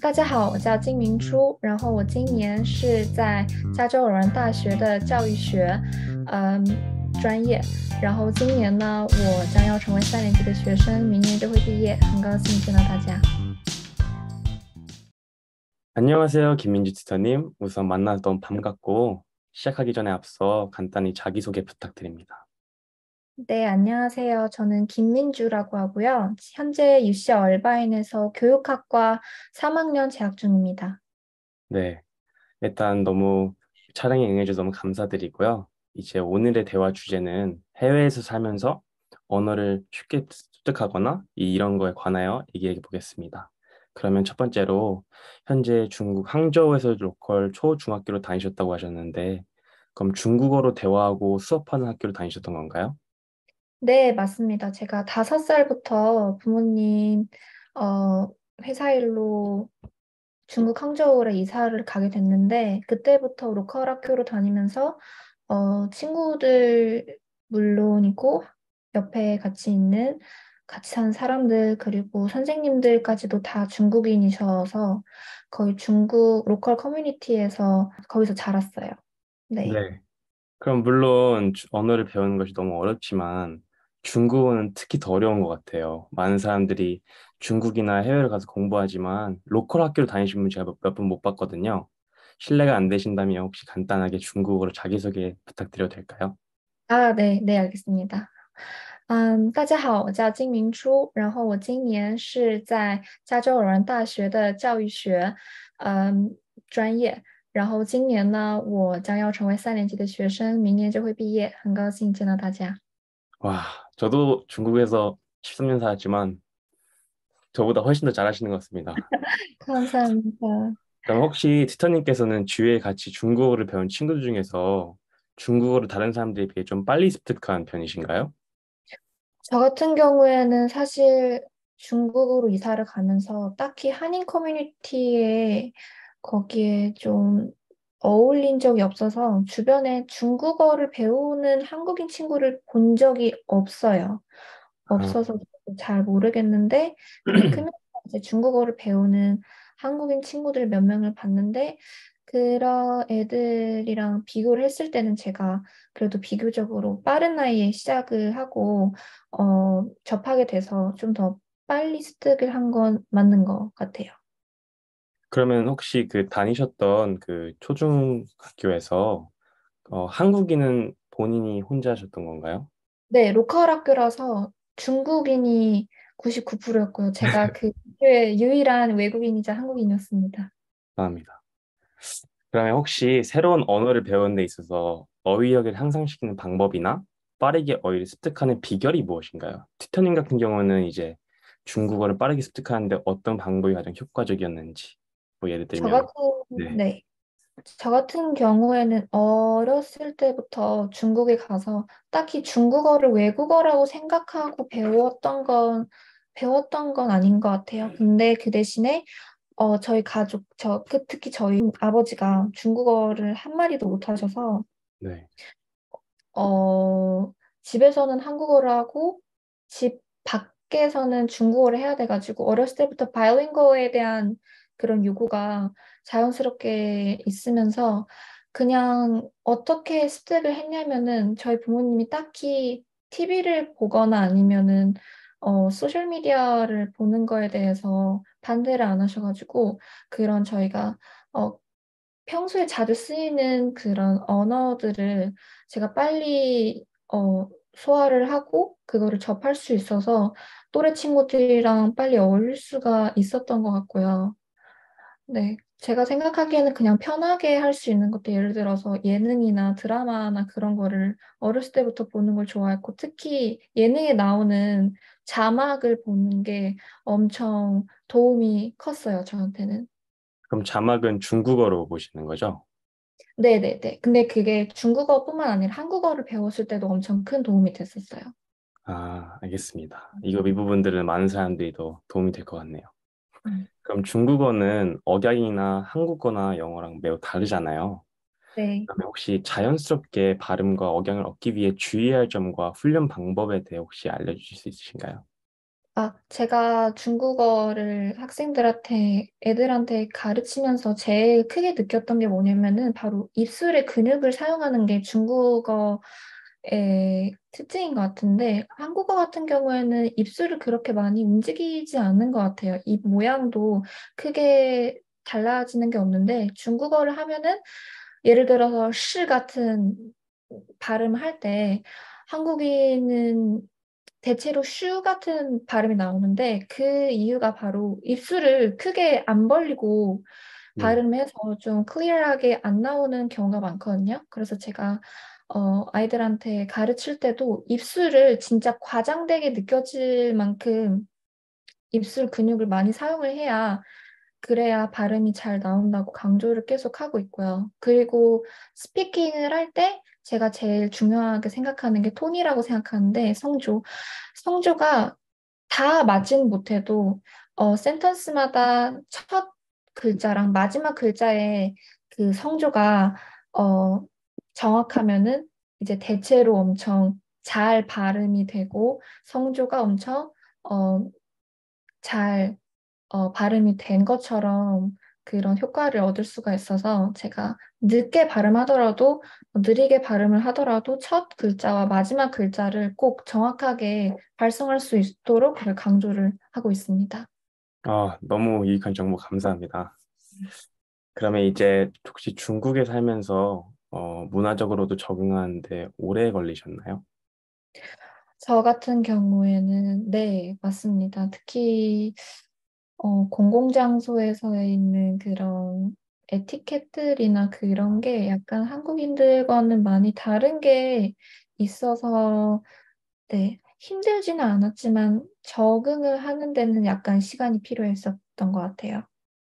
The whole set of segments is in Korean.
大家好，我叫金明初，然后我今年是在加州偶然大学的教育学，嗯，专业，然后今年呢，我将要成为3年级的学生，明年就会毕业，很高兴见到大家。 안녕하세요, 김민주 지사님. 우선 만나서 너무 반갑고, 시작하기 전에 앞서 간단히 자기소개 부탁드립니다. 네, 안녕하세요. 저는 김민주라고 하고요. 현재 UC 얼바인에서 교육학과 3학년 재학 중입니다. 네, 일단 너무 촬영에 응해줘서 너무 감사드리고요. 이제 오늘의 대화 주제는 해외에서 살면서 언어를 쉽게 습득하거나 이런 거에 관하여 얘기해 보겠습니다. 그러면 첫 번째로 현재 중국 항저우에서 로컬 초중학교로 다니셨다고 하셨는데, 그럼 중국어로 대화하고 수업하는 학교로 다니셨던 건가요? 네, 맞습니다. 제가 5살부터 부모님 어, 회사 일로 중국 항저우로 이사를 가게 됐는데 그때부터 로컬 학교로 다니면서 친구들 물론이고 옆에 같이 사는 사람들 그리고 선생님들까지도 다 중국인이셔서 거의 중국 로컬 커뮤니티에서 거기서 자랐어요. 네. 네. 그럼 물론 언어를 배우는 것이 너무 어렵지만 중국어는 특히 더 어려운 것 같아요. 많은 사람들이 중국이나 해외를 가서 공부하지만 로컬 학교를 다니신 분 제가 몇 분 못 봤거든요. 실례가 안 되신다면 혹시 간단하게 중국어로 자기소개 부탁드려도 될까요? 아, 네, 네, 알겠습니다. 大家好，我叫金明初，然后我今年是在加州偶然大学的教育学，专业，然后今年呢，我将要成为3年级的学生，明年就会毕业，很高兴见到大家。와, 저도 중국에서 13년 살았지만 저보다 훨씬 더 잘하시는 것 같습니다. 감사합니다. 그럼 혹시 티터님께서는 주위에 같이 중국어를 배운 친구들 중에서 중국어를 다른 사람들에 비해 좀 빨리 습득한 편이신가요? 저 같은 경우에는 사실 중국으로 이사를 가면서 딱히 한인 커뮤니티에 거기에 좀 어울린 적이 없어서 주변에 중국어를 배우는 한국인 친구를 본 적이 없어요. 아, 없어서 잘 모르겠는데 그냥 크면서 이제 중국어를 배우는 한국인 친구들 몇 명을 봤는데 그런 애들이랑 비교를 했을 때는 제가 그래도 비교적으로 빠른 나이에 시작을 하고 접하게 돼서 좀 더 빨리 습득을 한 건 맞는 것 같아요. 그러면 혹시 그 다니셨던 그 초중학교에서 한국인은 본인이 혼자 하셨던 건가요? 네, 로컬 학교라서 중국인이 99%였고요. 제가 그 학교의 유일한 외국인이자 한국인이었습니다. 감사합니다. 그러면 혹시 새로운 언어를 배우는 데 있어서 어휘력을 향상시키는 방법이나 빠르게 어휘를 습득하는 비결이 무엇인가요? 티터님 같은 경우는 이제 중국어를 빠르게 습득하는데 어떤 방법이 가장 효과적이었는지, 뭐 예를 저 들면, 같은, 네. 네. 저 같은 경우에는 어렸을 때부터 중국에 가서 딱히 중국어를 외국어라고 생각하고 배웠던 건 아닌 것 같아요. 근데 그 대신에, 저희 가족, 특히 저희 아버지가 중국어를 한마디도 못 하셔서, 네. 어, 집에서는 한국어를 하고, 집 밖에서는 중국어를 해야 돼가지고, 어렸을 때부터 바이링거에 대한 그런 요구가 자연스럽게 있으면서, 그냥 어떻게 습득을 했냐면은, 저희 부모님이 딱히 TV를 보거나 아니면은, 소셜미디어를 보는 거에 대해서 반대를 안 하셔가지고, 그런 저희가, 어, 평소에 자주 쓰이는 그런 언어들을 제가 빨리 소화를 하고 그거를 접할 수 있어서 또래 친구들이랑 빨리 어울릴 수가 있었던 것 같고요. 네. 제가 생각하기에는 그냥 편하게 할 수 있는 것도 예를 들어서 예능이나 드라마나 그런 거를 어렸을 때부터 보는 걸 좋아했고 특히 예능에 나오는 자막을 보는 게 엄청 도움이 컸어요, 저한테는. 그럼 자막은 중국어로 보시는 거죠? 네네네. 근데 그게 중국어뿐만 아니라 한국어를 배웠을 때도 엄청 큰 도움이 됐었어요. 아, 알겠습니다. 이 부분들은 많은 사람들이 더 도움이 될 것 같네요. 음. 그럼 중국어는 억양이나 한국어나 영어랑 매우 다르잖아요. 네. 그러면 혹시 자연스럽게 발음과 억양을 얻기 위해 주의해야 할 점과 훈련 방법에 대해 혹시 알려주실 수 있으신가요? 제가 중국어를 애들한테 가르치면서 제일 크게 느꼈던 게 뭐냐면은 바로 입술의 근육을 사용하는 게 중국어의 특징인 것 같은데, 한국어 같은 경우에는 입술을 그렇게 많이 움직이지 않는 것 같아요. 입 모양도 크게 달라지는 게 없는데, 중국어를 하면은 예를 들어서 시 같은 발음할 때 한국인은 대체로 슈 같은 발음이 나오는데 그 이유가 바로 입술을 크게 안 벌리고 네. 발음해서 좀 클리어하게 안 나오는 경우가 많거든요. 그래서 제가 아이들한테 가르칠 때도 입술을 진짜 과장되게 느껴질 만큼 입술 근육을 많이 사용을 해야 그래야 발음이 잘 나온다고 강조를 계속 하고 있고요. 그리고 스피킹을 할 때 제가 제일 중요하게 생각하는 게 톤이라고 생각하는데 성조가 다 맞지는 못해도 센턴스마다 첫 글자랑 마지막 글자의 그 성조가 어, 정확하면은 이제 대체로 엄청 잘 발음이 되고 성조가 엄청 어, 잘 발음이 된 것처럼 그런 효과를 얻을 수가 있어서 제가 늦게 발음하더라도 느리게 발음을 하더라도 첫 글자와 마지막 글자를 꼭 정확하게 발성할 수 있도록 그걸 강조를 하고 있습니다. 너무 유익한 정보 감사합니다. 그러면 이제 혹시 중국에 살면서 문화적으로도 적응하는데 오래 걸리셨나요? 저 같은 경우에는 네, 맞습니다. 특히 공공장소에서 있는 그런 에티켓들이나 그런 게 약간 한국인들과는 많이 다른 게 있어서 네, 힘들지는 않았지만 적응을 하는 데는 약간 시간이 필요했었던 것 같아요.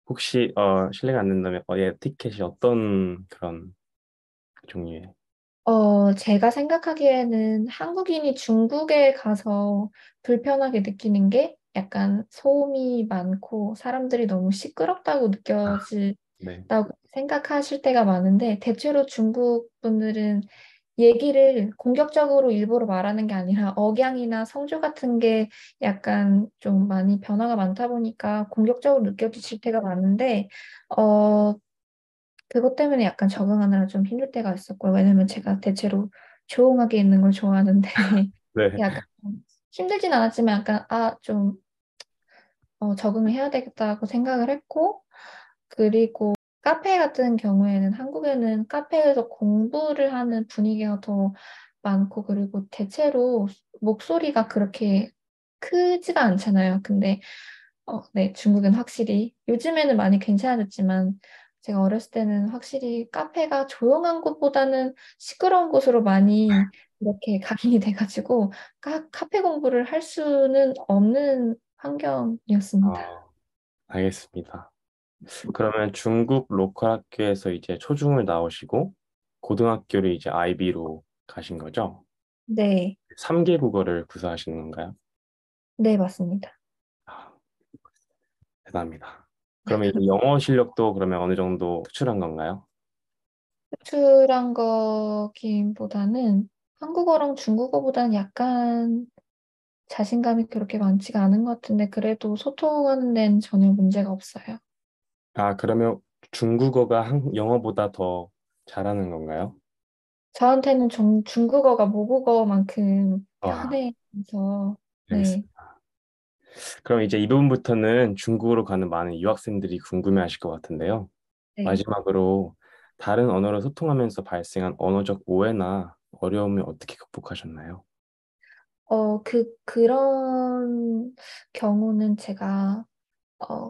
혹시 실례가 안 된다면 티켓이 어떤 그런 종류의? 제가 생각하기에는 한국인이 중국에 가서 불편하게 느끼는 게 약간 소음이 많고 사람들이 너무 시끄럽다고 아, 네. 느껴진다고 생각하실 때가 많은데 대체로 중국 분들은 얘기를 공격적으로 일부러 말하는 게 아니라 억양이나 성조 같은 게 약간 좀 많이 변화가 많다 보니까 공격적으로 느껴지실 때가 많은데, 어, 그것 때문에 약간 적응하느라 좀 힘들 때가 있었고요. 왜냐면 제가 대체로 조용하게 있는 걸 좋아하는데 네. 약간 힘들진 않았지만 약간 좀 적응을 해야 되겠다고 생각을 했고 그리고 카페 같은 경우에는 한국에는 카페에서 공부를 하는 분위기가 더 많고 그리고 대체로 목소리가 그렇게 크지가 않잖아요. 근데 네, 중국은 확실히 요즘에는 많이 괜찮아졌지만 제가 어렸을 때는 확실히 카페가 조용한 곳보다는 시끄러운 곳으로 많이 이렇게 각인이 돼가지고 카페 공부를 할 수는 없는 환경이었습니다. 아, 알겠습니다. 그러면 중국 로컬 학교에서 이제 초중을 나오시고 고등학교를 이제 아이비로 가신 거죠? 네, 3개 국어를 구사하신 건가요? 네, 맞습니다. 아, 대단합니다. 그러면 이제 영어 실력도 그러면 어느 정도 특출한 건가요? 특출한 거기보다는 한국어랑 중국어보다는 약간 자신감이 그렇게 많지가 않은 것 같은데 그래도 소통하는 데는 전혀 문제가 없어요. 그러면 중국어가 영어보다 더 잘하는 건가요? 저한테는 중국어가 모국어만큼 와, 편해서 네, 알겠습니다. 그럼 이제 이 부분부터는 중국으로 가는 많은 유학생들이 궁금해하실 것 같은데요. 네. 마지막으로 다른 언어로 소통하면서 발생한 언어적 오해나 어려움을 어떻게 극복하셨나요? 그런 경우는 제가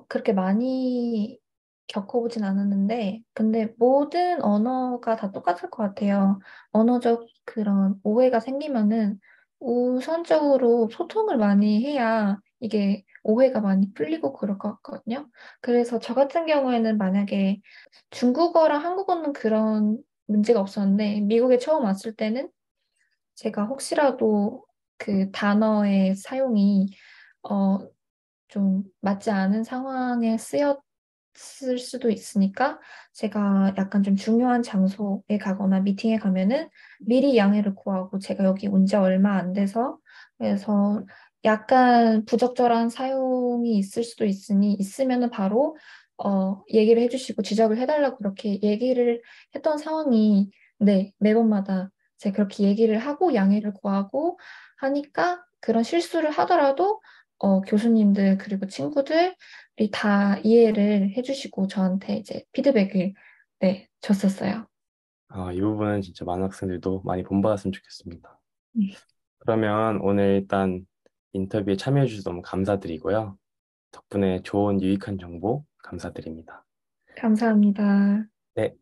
그렇게 많이 겪어보진 않았는데, 근데 모든 언어가 다 똑같을 것 같아요. 언어적 그런 오해가 생기면은 우선적으로 소통을 많이 해야 이게 오해가 많이 풀리고 그럴 것 같거든요. 그래서 저 같은 경우에는 만약에 중국어랑 한국어는 그런 문제가 없었는데, 미국에 처음 왔을 때는 제가 혹시라도 그 단어의 사용이 어, 좀 맞지 않은 상황에 쓰였을 수도 있으니까 제가 약간 좀 중요한 장소에 가거나 미팅에 가면은 미리 양해를 구하고 제가 여기 온 지 얼마 안 돼서 그래서 약간 부적절한 사용이 있을 수도 있으니 있으면은 바로 얘기를 해주시고 지적을 해달라고 그렇게 얘기를 했던 상황이 네, 매번마다 제가 그렇게 얘기를 하고 양해를 구하고 하니까 그런 실수를 하더라도 교수님들 그리고 친구들이 다 이해를 해주시고 저한테 이제 피드백을 네, 줬었어요. 이 부분은 진짜 많은 학생들도 많이 본받았으면 좋겠습니다. 네, 그러면 오늘 일단 인터뷰에 참여해 주셔서 너무 감사드리고요. 덕분에 좋은 유익한 정보 감사드립니다. 감사합니다. 네.